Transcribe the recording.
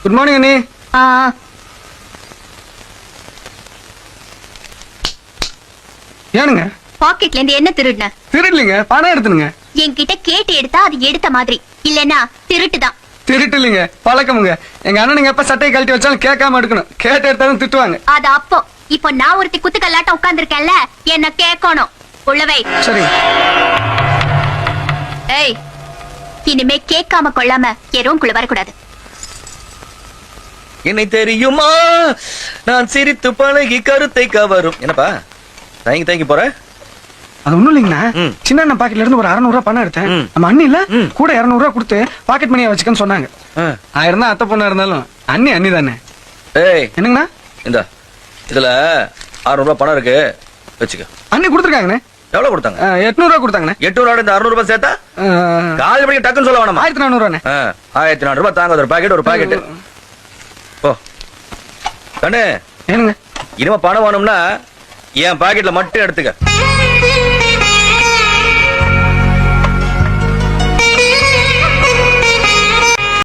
Good morning அண்ணி. ஏனுங்க பாக்கெட்ல இருந்து என்ன திருடுன? திருடலிங்க, பணம் எடுத்துனுங்க. என்கிட்ட கேட்டு எடுத்தா அது எடுத்த மாதிரி, இல்லன்னா திருட்டுதான். திருட்டு இல்லைங்க, பழக்கமுங்க. எங்க அண்ணனுங்க எப்ப சட்டையை கழட்டி வச்சாலும் கேட்காம எடுக்கணும். கேட்டு எடுத்தாலும் திட்டுவாங்க. அது அப்போ. இப்போ நான் ஒருத்தி குத்துக்கல்லாட்ட உட்கார்ந்துருக்கேன்ல, என்ன கேட்கணும். உள்ளவை சரிங்க. ஏய், இனிமே கேட்காம கொள்ளாம என் ரூம்குள்ள வரக்கூடாது. என்னை தெரியுமா நான் சிரித்து பழகி கருத்தை கவரும். என்னப்பா தயங்கி போற? அது ஒண்ணும் இல்லைங்கண்ணா, சின்ன அண்ணன் பாக்கெட்ல இருந்து ஒரு 600 ரூபாய் பணம் எடுத்தேன். நம்ம அண்ணி இல்ல கூட 200 ரூபாய் கொடுத்து பாக்கெட் மணியா வச்சுக்கன்னு சொன்னாங்க. 1000 தான் அத்தை பொண்ணா இருந்தாலும் அண்ணி தானே. ஏய் என்னங்கண்ணா? இந்த இதுல 600 ரூபாய் பணம் இருக்கு, வச்சுக்க. அண்ணி கொடுத்துருக்காங்கண்ணே. எவ்வளவு கொடுத்தாங்க? 800 ரூபாய் கொடுத்தாங்கண்ணே. 800 இந்த 600 ரூபாய் சேர்த்தா கால் மணிக்கு டக்குன்னு சொல்ல வேணாமா? 1400 ரூபாண்ணே. 1400 ரூபாய் தாங்க. ஒரு பாக்கெட் போ கண்ணு. ஏனுங்க? இனிமே பணம் வேணும்னா என் பாக்கெட்ல மட்டும் எடுத்துக்க.